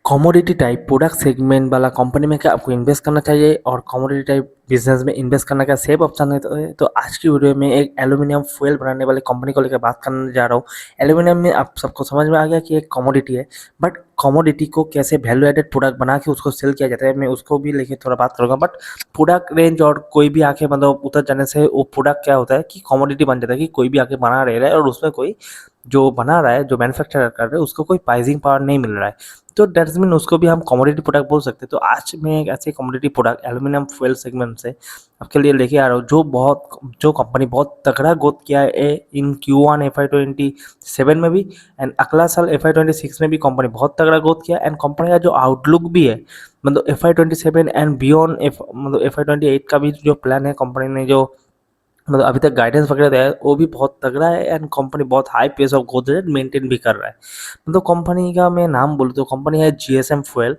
Commodity type product segment वाला company में क्या आपको इन्वेस्ट करना चाहिए और कमोडिटी टाइप बिजनेस में इन्वेस्ट करना क्या सेफ ऑप्शन है? तो आज की वीडियो में एक एल्यूमिनियम फुएल बनाने वाली कंपनी को लेकर बात करने जा रहा हूँ। एल्यूमिनियम में आप सबको समझ में आ गया कि एक कमोडिटी है, बट कमोडिटी को कैसे वैल्यू एडेड प्रोडक्ट बना के उसको सेल किया जाता है, मैं उसको भी लेके थोड़ा बात करूँगा। बट प्रोडक्ट रेंज और कोई भी आके मतलब उतर जाने से वो प्रोडक्ट क्या होता है कि कमोडिटी बन जाता है कि कोई भी आके बना रहा है और उसमें कोई जो बना रहा है, जो मैन्युफैक्चर कर रहा है, उसको कोई प्राइसिंग पावर नहीं मिल रहा है। तो दैट्स मीन उसको भी हम कमोडिटी प्रोडक्ट बोल सकते हैं। तो आज मैं एक ऐसे commodity product aluminium fuel segment से आपके लिए लेके आ रहा हूँ, जो कंपनी बहुत तगड़ा ग्रोथ किया है इन Q1 FY27 में भी, एंड अगला साल FY26 में भी कंपनी बहुत तगड़ा ग्रोथ किया। एंड कंपनी का जो आउटलुक भी है, मतलब FY27 एंड बियॉन्ड मतलब FY28 का भी जो प्लान है, कंपनी ने जो मतलब अभी तक गाइडेंस वगैरह दिया है वो भी बहुत तगड़ा है। एंड कंपनी बहुत high pace of growth rate maintain भी कर रहा है। मतलब कंपनी का मैं नाम बोलूँ तो कंपनी है GSM फुएल।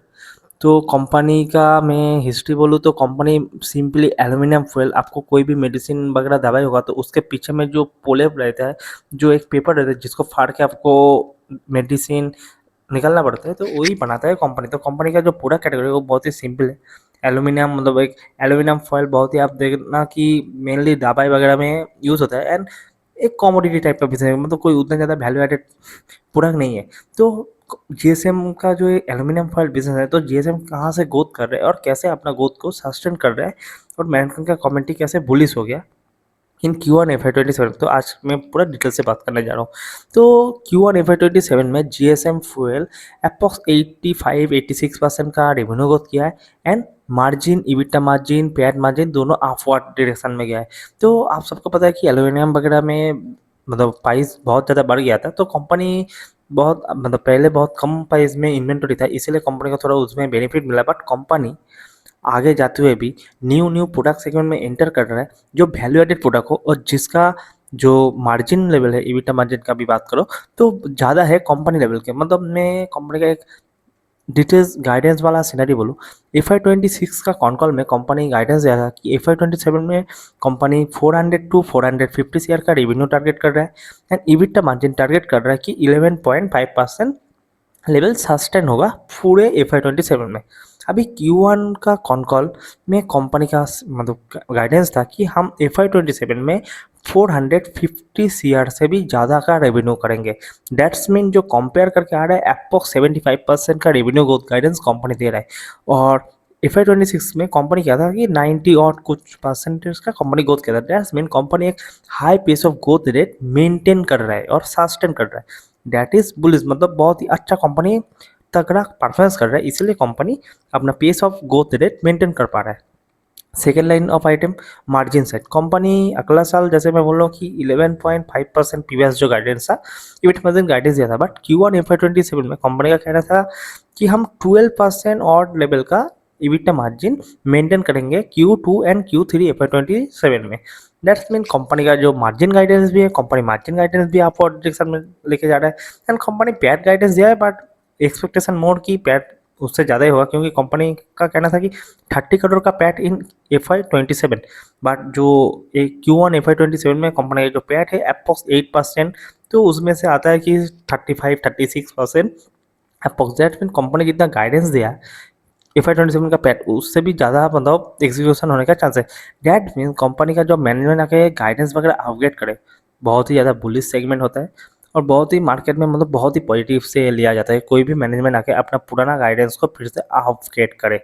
तो कंपनी का मैं हिस्ट्री बोलूँ तो कंपनी सिंपली एल्यूमिनियम फुएल, आपको कोई भी मेडिसिन वगैरह दवाई होगा तो उसके पीछे में जो पोलेप रहता है, जो एक पेपर रहता है जिसको फाड़ के आपको मेडिसिन निकालना पड़ता है, तो वही बनाता है कंपनी। तो कंपनी का जो पूरा कैटेगरी है वो बहुत ही सिंपल है। एल्यूमिनियम मतलब एक एल्यूमिनियम फॉयल बहुत ही आप देखना कि मेनली दवाई वगैरह में यूज़ होता है। एंड एक कॉमोडिटी टाइप का बिजनेस है, मतलब कोई उतना ज़्यादा वैल्यू एडेड प्रोडक्ट नहीं है। तो जीएसएम का जो एल्यूमिनियम फॉयल बिजनेस है, तो जीएसएम कहाँ से ग्रोथ कर रहा है और कैसे अपना ग्रोथ को सस्टेन कर रहा है, और मैनेजमेंट का कमेंट्री कैसे बुलिश हो गया इन Q1 FY27। तो आज मैं पूरा डिटेल से बात करने जा रहा हूँ। तो Q1 FY27 में GSM फ्यूल अप्रॉक्स 85-86% का रेवेन्यू ग्रोथ किया है। And margin, EBITDA margin, PAT margin दोनों अपवर्ड डायरेक्शन में गया है। तो आप सबको पता है कि एल्यूमिनियम वगैरह में मतलब प्राइस बहुत ज़्यादा बढ़ गया था, तो कंपनी बहुत मतलब पहले बहुत कम प्राइस में इन्वेंटरी था, इसीलिए कंपनी को थोड़ा उसमें बेनिफिट मिला। बट कंपनी आगे जाते हुए भी न्यू न्यू प्रोडक्ट सेगमेंट में एंटर कर रहा है, जो वैल्यू एडेड प्रोडक्ट हो और जिसका जो मार्जिन लेवल है, इबिटा मार्जिन का भी बात करो तो ज़्यादा है कंपनी लेवल के। मतलब मैं कंपनी का एक डिटेल्स गाइडेंस वाला सिनेरियो बोलूँ, FY26 का कॉन कॉल में कंपनी गाइडेंस दिया था कि FY27 में कंपनी 400 to 450 शेयर का रेवेन्यू टारगेट कर रहा है। एंड इबिटा मार्जिन टारगेट कर रहा है कि 11.5% लेवल सस्टेन होगा पूरे FY27 में। अभी Q1 का कॉन कॉल में कंपनी का मतलब गाइडेंस था कि हम FY27 में 450 CR से भी ज़्यादा का रेवेन्यू करेंगे। दैट्स मीन जो कंपेयर करके आ रहा है अप्रॉक्स 75% का रेवेन्यू ग्रोथ गाइडेंस कंपनी दे रहा है। और FY26 में कंपनी क्या था कि 90 और कुछ परसेंटेज का कंपनी ग्रोथ किया था। दैट्स मीन कंपनी एक high pace of growth rate maintain कर रहा है और सस्टेन कर रहा है। दैट इज बुलिश, मतलब बहुत ही अच्छा कंपनी तगड़ा परफॉर्मेंस कर रहा है, इसलिए कंपनी अपना pace of growth rate maintain कर पा रहा है। Second line of item, margin set, company अगला साल जैसे मैं बोल रहा हूँ कि 11.5% प्रीवियस जो गाइडेंस था, इबिट मार्जिन गाइडेंस दिया था। बट Q1 FY27 में कंपनी का कहना था कि हम 12% और लेवल का इबिटा मार्जिन मेंटेन करेंगे Q2 एंड Q3 FY27 में। दैट्स मीन कंपनी का जो मार्जिन गाइडेंस भी है, कंपनी मार्जिन गाइडेंस भी अपवर्ड डायरेक्शन में लेके जा रहा है। एंड कंपनी पैट गाइडेंस दिया है, बट एक्सपेक्टेशन मोड की पैट उससे ज़्यादा ही होगा, क्योंकि कंपनी का कहना था कि 30 करोड़ का पैट इन FY27। बट जो एक Q1 FY27 में कंपनी का जो पैट है अप्रॉक्स 8%, तो उसमें से आता है कि 35-36% अप्रॉक्स। दैट मीन कंपनी जितना गाइडेंस दिया FY27 का पैट उससे भी ज़्यादा मतलब एग्जीक्यूशन होने का चांस है। दैट मीन कंपनी का जो मैनेजमेंट आके गाइडेंस वगैरह अपग्रेड करे, बहुत ही ज़्यादा बुलिश सेगमेंट होता है और बहुत ही मार्केट में मतलब बहुत ही पॉजिटिव से लिया जाता है। कोई भी मैनेजमेंट आके अपना पुराना गाइडेंस को फिर से अपग्रेड करे,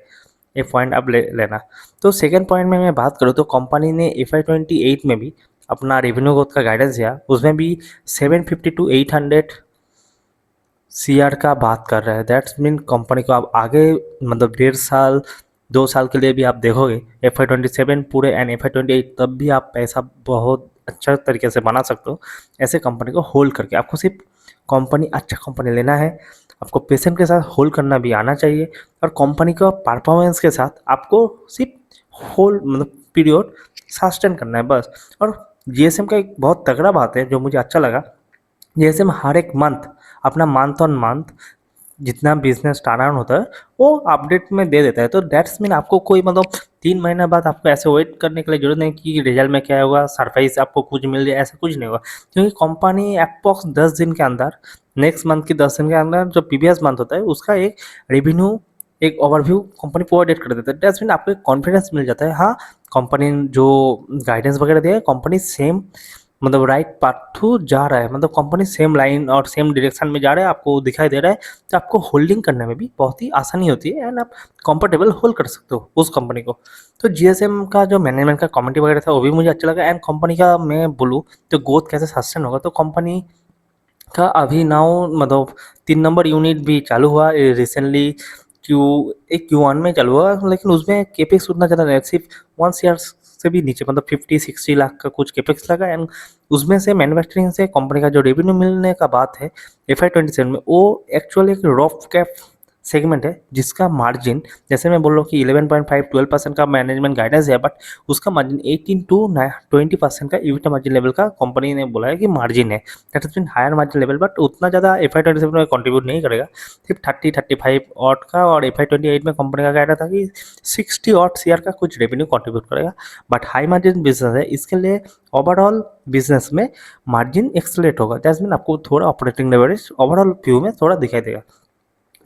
ये पॉइंट आप लेना। तो सेकेंड पॉइंट में मैं बात करूँ तो कंपनी ने FY28 में भी अपना रेवेन्यू ग्रोथ का गाइडेंस दिया, उसमें भी 750 to 800 CR का बात कर रहा है। दैट्स मीन कंपनी को आप आगे मतलब 1.5 साल 2 साल के लिए भी आप देखोगे FY27 पूरे एंड FY28, तब भी आप पैसा बहुत अच्छा तरीके से बना सकते हो ऐसे कंपनी को होल्ड करके। आपको सिर्फ कंपनी अच्छा कंपनी लेना है, आपको पेशेंट के साथ होल्ड करना भी आना चाहिए, और कंपनी का परफॉर्मेंस के साथ आपको सिर्फ होल्ड मतलब पीरियड सस्टेन करना है बस। और GSM का एक बहुत तगड़ा बात है जो मुझे अच्छा लगा, GSM हर एक मंथ अपना मंथ ऑन मंथ जितना बिजनेस टर्न होता है वो अपडेट में दे देता है। तो दैट्स मीन आपको कोई मतलब 3 महीना बाद आपको ऐसे वेट करने के लिए जरूरत नहीं कि रिजल्ट में क्या होगा, सरप्राइज आपको कुछ मिल जाए, ऐसा कुछ नहीं होगा, क्योंकि कंपनी अप्रॉक्स 10 दिन के अंदर नेक्स्ट मंथ की 10 दिन के अंदर जो प्रीवियस मंथ होता है उसका एक रेवेन्यू, एक ओवरव्यू कंपनी प्रोवाइड कर देता है। दैट्स मीन आपको एक कॉन्फिडेंस मिल जाता है, हाँ कंपनी जो गाइडेंस वगैरह दिया है कंपनी सेम मतलब राइट पाथ थ्रू जा रहा है, मतलब कंपनी सेम लाइन और सेम डायरेक्शन में जा रहा है, आपको दिखाई दे रहा है। तो आपको होल्डिंग करने में भी बहुत ही आसानी होती है एंड आप कंफर्टेबल होल्ड कर सकते हो उस कंपनी को। तो जीएसएम का जो मैनेजमेंट का कमेटी वगैरह था वो भी मुझे अच्छा लगा। एंड कंपनी का मैं बोलूँ तो ग्रोथ कैसे सस्टेन होगा, तो कंपनी का अभी नाउ मतलब 3 नंबर यूनिट भी चालू हुआ रिसेंटली, Q1 में चालू हुआ, लेकिन उसमें कैपेक्स उतना ज़्यादा नहीं, सिर्फ 1 सीआर से भी नीचे, मतलब 50-60 लाख का कुछ कैपेक्स लगा। एंड उसमें से मैन्युफैक्चरिंग से कंपनी का जो रेवेन्यू मिलने का बात है FY 27 में, वो एक्चुअली एक रफ कैप सेगमेंट है जिसका मार्जिन, जैसे मैं बोल रहा हूँ कि 11.5-12% का मैनेजमेंट गाइडेंस है, बट उसका मार्जिन 18-20% का ईबिटा मार्जिन लेवल का कंपनी ने बोला है कि मार्जिन है। That is mean higher margin level, but उतना ज़्यादा FY 27 में कंट्रीब्यूट नहीं करेगा, सिर्फ 30-35 ऑट का। और FY 28 में कंपनी का कह रहा था कि 60 ऑट सीआर का कुछ रेवेन्यू कंट्रीब्यूट करेगा, बट हाई मार्जिन बिजनेस है, इसके लिए ओवरऑल बिजनेस में मार्जिन एक्सलेट होगा। दैट मीन आपको थोड़ा ऑपरेटिंग लेवरेज ओवरऑल व्यू में थोड़ा दिखाई देगा।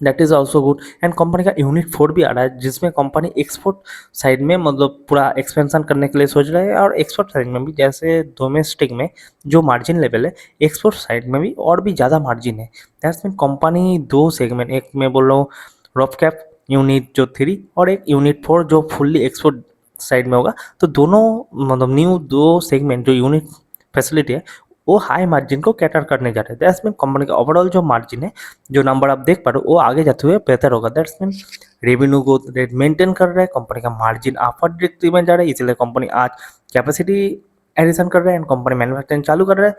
That is also good. And company का यूनिट 4 भी आ रहा है जिसमें कंपनी एक्सपोर्ट साइड में मतलब पूरा एक्सपेंशन करने के लिए सोच रहा है, और एक्सपोर्ट साइड में भी जैसे डोमेस्टिक में जो मार्जिन लेवल है एक्सपोर्ट साइड में भी और भी ज़्यादा मार्जिन है। दैट्स मीन कंपनी 2 सेगमेंट, एक मैं बोल रहा हूँ रॉफ कैप यूनिट जो 3 और एक यूनिट 4 जो फुल्ली एक्सपोर्ट साइड में होगा, तो दोनों मतलब न्यू 2 सेगमेंट जो यूनिट फैसिलिटी है वो हाई मार्जिन को कैटर करने जा रहे हैं। दैट्स मीन कंपनी का ओवरऑल जो मार्जिन है, जो नंबर आप देख पा रहे हो, वो आगे जाते हुए बेहतर होगा। That's mean revenue growth rate maintain कर रहा है, कंपनी का मार्जिन अपवर्ड डिरेक्टली में जा रहा है, इसलिए कंपनी आज कैपेसिटी एडिशन कर रहा है एंड कंपनी मैन्युफैक्चरिंग चालू कर रहा है।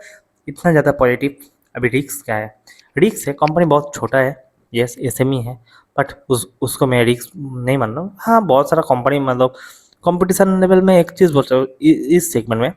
इतना ज़्यादा पॉजिटिव। अभी रिस्क क्या है? रिस्क है कंपनी बहुत छोटा है, यस SME है, बट उसको मैं रिस्क नहीं मान रहा हूँ। हाँ बहुत सारा कंपनी मतलब कंपटीशन लेवल में एक चीज़ बोल रहा हूँ, इस सेगमेंट में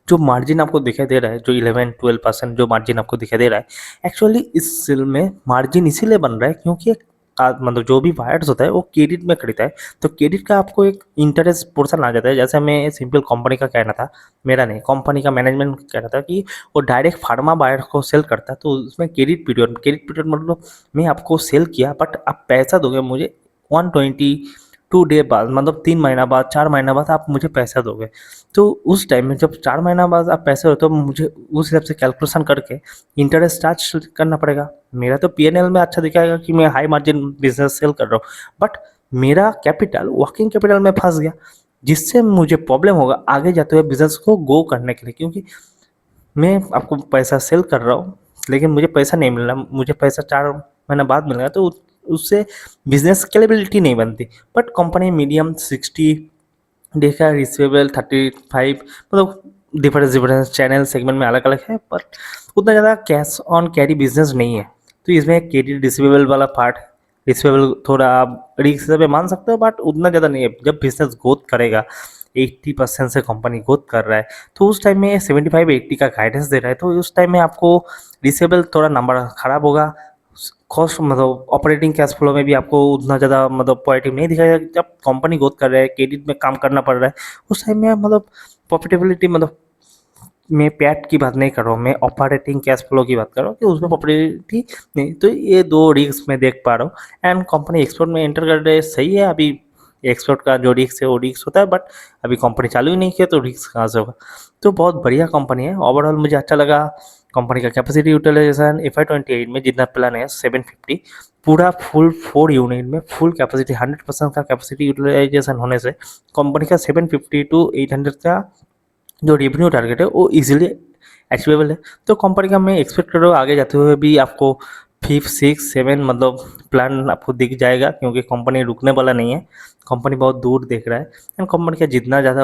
जो मार्जिन आपको दिखाई दे रहा है, जो 11-12% जो मार्जिन आपको दिखाई दे रहा है, एक्चुअली इस सेल में मार्जिन इसीलिए बन रहा है क्योंकि मतलब जो भी बायर्स होता है वो क्रेडिट में खरीदता है, तो क्रेडिट का आपको एक इंटरेस्ट पोर्शन आ जाता है। जैसे मैं सिंपल कंपनी का कहना था, मेरा नहीं, कंपनी का मैनेजमेंट कह रहा था कि वो डायरेक्ट फार्मा बायर को सेल करता है, तो उसमें क्रेडिट पीरियड मतलब मैं आपको सेल किया बट आप पैसा दोगे मुझे 122 डे बाद, मतलब 3 महीना बाद 4 महीना बाद आप मुझे पैसा दोगे। तो उस टाइम में जब 4 महीना बाद आप पैसे हो तो मुझे उस हिसाब से कैलकुलेशन करके इंटरेस्ट चार्ज करना पड़ेगा। मेरा तो P&L में अच्छा दिखाएगा कि मैं हाई मार्जिन बिजनेस सेल कर रहा हूँ, बट मेरा कैपिटल वर्किंग कैपिटल में फंस गया, जिससे मुझे प्रॉब्लम होगा आगे जाते हुए बिजनेस को ग्रो करने के लिए, क्योंकि मैं आपको पैसा सेल कर रहा हूँ लेकिन मुझे पैसा नहीं मिल रहा, मुझे पैसा 4 महीना बाद मिल रहा, तो उससे बिजनेस स्केलेबिलिटी नहीं बनती। बट कंपनी मीडियम 60 देखा, रिसीवेबल 35, मतलब डिफरेंस चैनल सेगमेंट में अलग अलग है, पर उतना ज़्यादा कैश ऑन कैरी बिजनेस नहीं है। तो इसमें क्रेडिट रिसीवेबल वाला पार्ट, रिसीवेबल थोड़ा आप रिस्क पे मान सकते हो, बट उतना ज़्यादा नहीं है। जब बिजनेस ग्रोथ करेगा 80% से कंपनी ग्रोथ कर रहा है, तो उस टाइम में 75-80 का गाइडेंस दे रहा है, तो उस टाइम में आपको रिसीवेबल थोड़ा नंबर खराब होगा। कॉस्ट मतलब ऑपरेटिंग कैश फ्लो में भी आपको उतना ज़्यादा मतलब पॉजिटिव नहीं दिखाएगा। जब कंपनी ग्रोथ कर रहा है, क्रेडिट में काम करना पड़ रहा है, उस टाइम में मतलब प्रॉफिटेबिलिटी, मतलब मैं पैट की बात नहीं कर रहा हूँ, मैं ऑपरेटिंग कैश फ्लो की बात कर रहा हूँ कि उसमें प्रॉफिटेबिलिटी नहीं। तो ये 2 रिस्क मैं देख पा रहा हूँ। एंड कंपनी एक्सपोर्ट में एंटर कर रहे है, सही है। अभी एक्सपोर्ट का जो रिस्क है वो रिस्क होता है, बट अभी कंपनी चालू ही नहीं किया तो रिस्क कहाँ से होगा। तो बहुत बढ़िया कंपनी है, ओवरऑल मुझे अच्छा लगा। कंपनी का कैपेसिटी यूटिलाइजेशन FY 28 में जितना प्लान है 750, पूरा फुल 4 यूनिट में फुल कैपेसिटी 100% का कैपेसिटी यूटिलाइजेशन होने से कंपनी का 750 to 800 का जो रेवेन्यू टारगेट है वो इजीली अचीवेबल है। तो कंपनी का मैं एक्सपेक्ट कर रहा हूँ आगे जाते हुए भी आपको 5, 6, 7 मतलब प्लान आपको दिख जाएगा, क्योंकि कंपनी रुकने वाला नहीं है, कंपनी बहुत दूर देख रहा है। एंड कंपनी का जितना ज़्यादा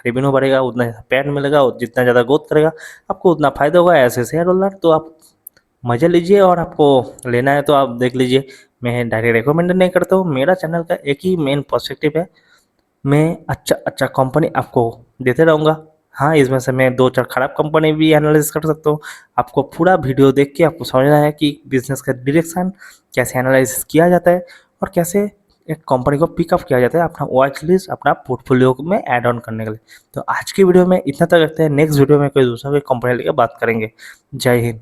रेवेन्यू बढ़ेगा उतना पैट मिलेगा, और जितना ज़्यादा ग्रोथ करेगा आपको उतना फ़ायदा होगा ऐसे शेयर होल्डर। तो आप मज़े लीजिए, और आपको लेना है तो आप देख लीजिए। मैं डायरेक्ट रिकमेंड नहीं करता हूँ, मेरा चैनल का एक ही मेन पर्सपेक्टिव है, मैं अच्छा कंपनी आपको देते रहूँगा। हाँ, इसमें से मैं 2-4 खराब कंपनी भी एनालिसिस कर सकता हूँ। आपको पूरा वीडियो देख के आपको समझना है कि बिज़नेस का डायरेक्शन कैसे एनालिसिस किया जाता है, और कैसे एक कंपनी को पिकअप किया जाता है अपना वॉच लिस्ट, अपना पोर्टफोलियो में ऐड ऑन करने के लिए। तो आज की वीडियो में इतना तक रखते हैं, नेक्स्ट वीडियो में कोई दूसरा कोई कंपनी लेकर बात करेंगे। जय हिंद।